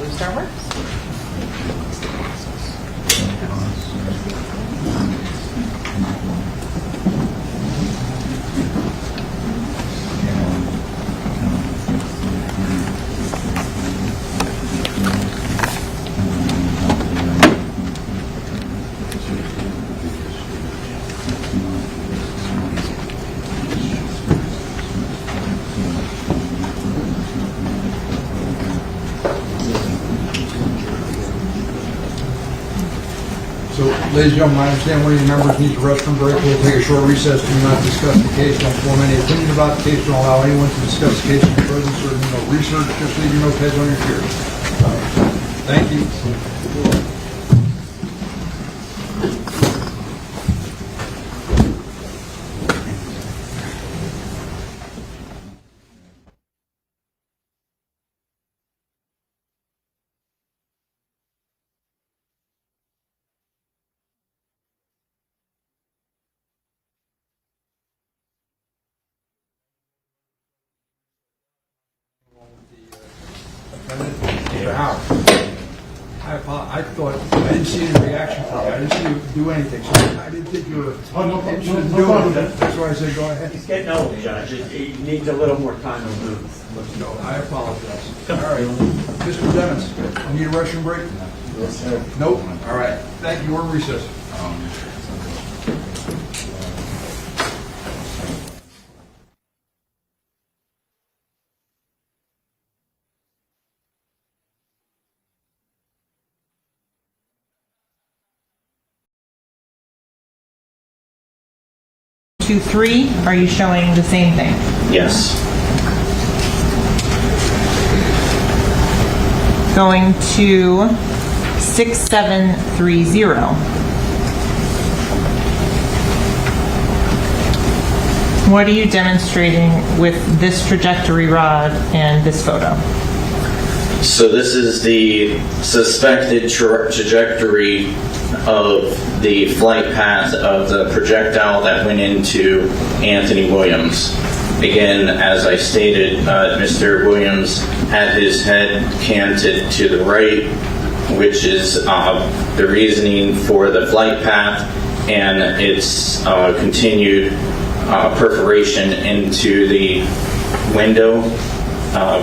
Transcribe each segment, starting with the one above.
Blue Star works. So, ladies and gentlemen, I understand one of your members needs a restroom break. We'll take a short recess. Do not discuss the case. Don't form any opinion about the case. Don't allow anyone to discuss the case in your presence or no research. Just leave your notepads on your chair. Thank you. Mr. Howard, I thought, I didn't see any reaction from you. I didn't see you do anything, so I didn't think you were interested in doing it. That's why I said go ahead. He's getting old, Judge. He needs a little more time to move. No, I apologize. All right. Mr. Dennis, you need a restroom break? Yes, sir. Nope. All right. Thank you. We're in recess. Two, three, are you showing the same thing? Yes. Going to 6730. What are you demonstrating with this trajectory rod and this photo? So this is the suspected trajectory of the flight path of the projectile that went into Anthony Williams. Again, as I stated, Mr. Williams had his head canted to the right, which is the reasoning for the flight path and its continued perforation into the window,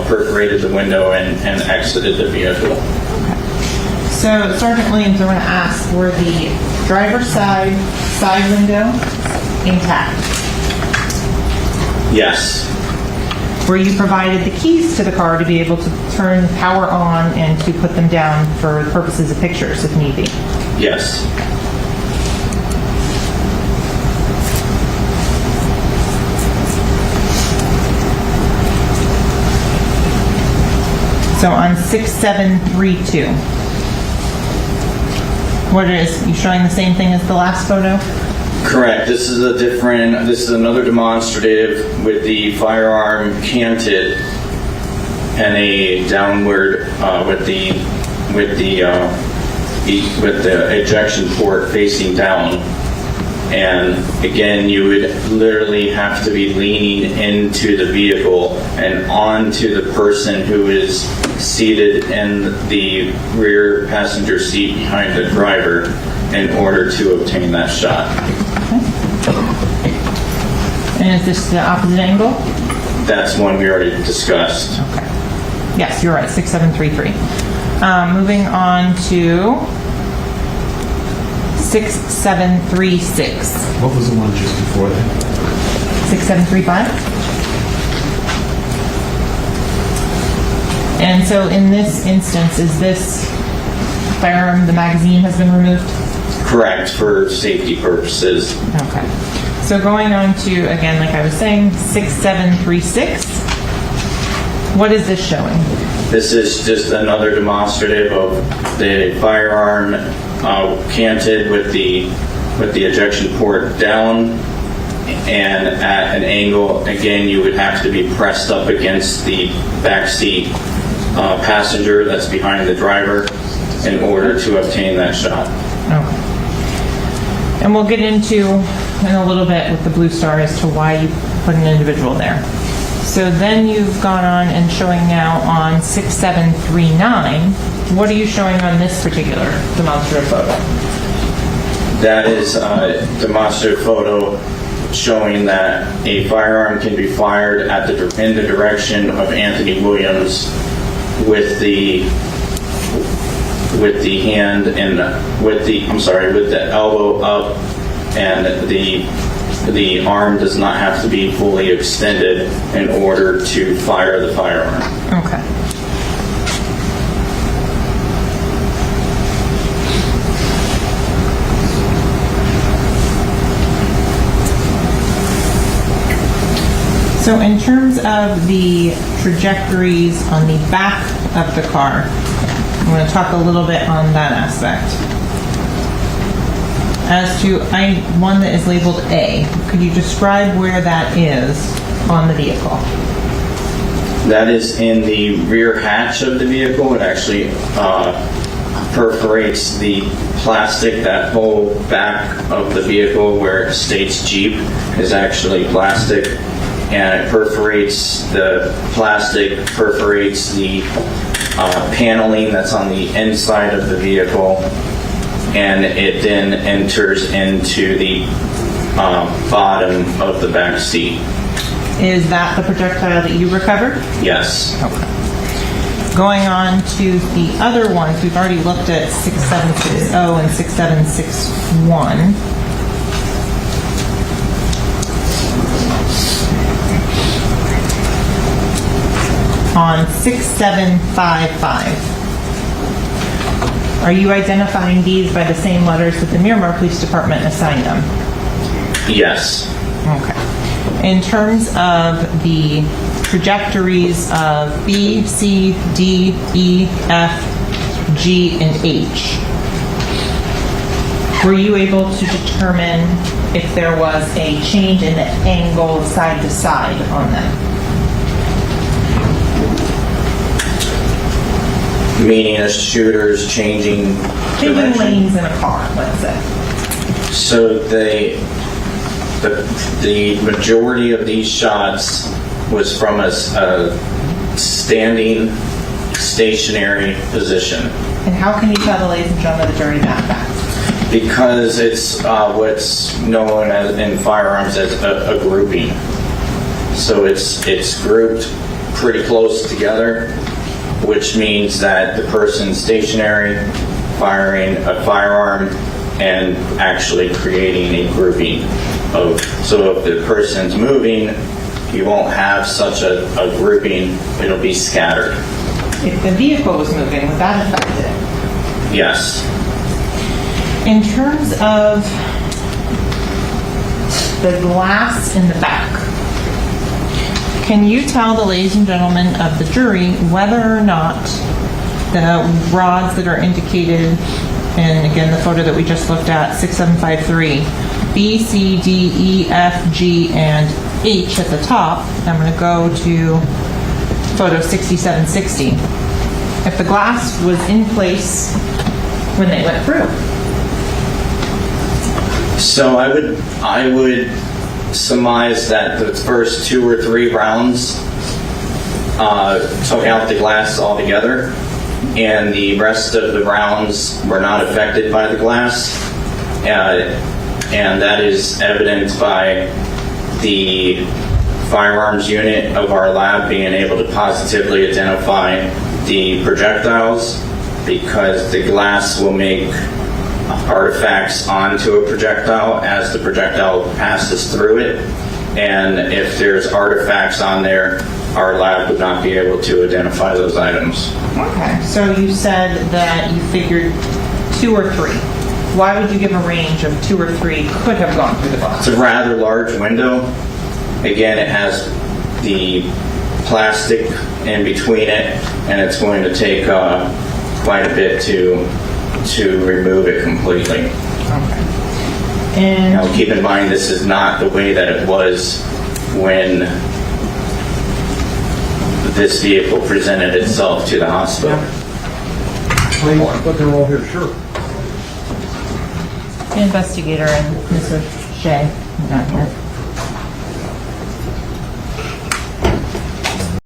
perforated the window and exited the vehicle. So, Sergeant Williams, I want to ask, were the driver's side window intact? Yes. Were you provided the keys to the car to be able to turn the power on and to put them down for the purposes of pictures if need be? Yes. So on 6732, what is, you showing the same thing as the last photo? Correct. This is another demonstrative with the firearm canted and a downward with the ejection port facing down. And again, you would literally have to be leaning into the vehicle and onto the person who is seated in the rear passenger seat behind the driver in order to obtain that shot. And is this the opposite angle? That's one we already discussed. Okay. Yes, you're right, 6733. Moving on to 6736. What was the one just before that? 6735. And so in this instance, is this firearm, the magazine has been removed? Correct, for safety purposes. Okay. So going on to, again, like I was saying, 6736. What is this showing? This is just another demonstrative of the firearm canted with the ejection port down and at an angle. Again, you would have to be pressed up against the back seat passenger that's behind the driver in order to obtain that shot. Okay. And we'll get into in a little bit with the Blue Star as to why you put an individual there. So then you've gone on and showing now on 6739. What are you showing on this particular demonstrative photo? That is a demonstrative photo showing that a firearm can be fired in the direction of Anthony Williams with the hand and with the elbow up, and the arm does not have to be fully extended in order to fire the firearm. Okay. So in terms of the trajectories on the back of the car, I'm going to talk a little bit on that aspect. As to one that is labeled A, could you describe where that is on the vehicle? That is in the rear hatch of the vehicle. It actually perforates the plastic. That whole back of the vehicle where it states Jeep is actually plastic. And it perforates the plastic, perforates the paneling that's on the inside of the vehicle, and it then enters into the bottom of the back seat. Is that the projectile that you recovered? Yes. Okay. Going on to the other ones, we've already looked at 6760 and 6761. On 6755. Are you identifying these by the same letters that the Miramar Police Department assigned them? Yes. Okay. In terms of the trajectories of B, C, D, E, F, G, and H, were you able to determine if there was a change in the angle side to side on them? Meaning a shooter's changing direction. Lanes in a car, let's say. So the majority of these shots was from a standing, stationary position. And how can you tell the ladies and gentlemen of the jury that fact? Because it's what's known as in firearms as a grouping. So it's grouped pretty close together, which means that the person's stationary, firing a firearm, and actually creating a grouping of. So if the person's moving, you won't have such a grouping, it'll be scattered. If the vehicle was moving, would that affect it? Yes. In terms of the glass in the back, can you tell the ladies and gentlemen of the jury whether or not the rods that are indicated, and again the photo that we just looked at, 6753, B, C, D, E, F, G, and H at the top, I'm going to go to photo 6760, if the glass was in place when they went through? So I would surmise that the first 2 or 3 rounds took out the glass altogether, and the rest of the rounds were not affected by the glass, and that is evident by the firearms unit of our lab being able to positively identify the projectiles, because the glass will make artifacts onto a projectile as the projectile passes through it, and if there's artifacts on there, our lab would not be able to identify those items. Okay, so you said that you figured 2 or 3. Why would you give a range of 2 or 3 could have gone through the glass? It's a rather large window. Again, it has the plastic in between it, and it's going to take quite a bit to remove it completely. Okay. And Now, keep in mind, this is not the way that it was when this vehicle presented itself to the hospital. But they're all here, sure. investigator and Mr. Shea, not here.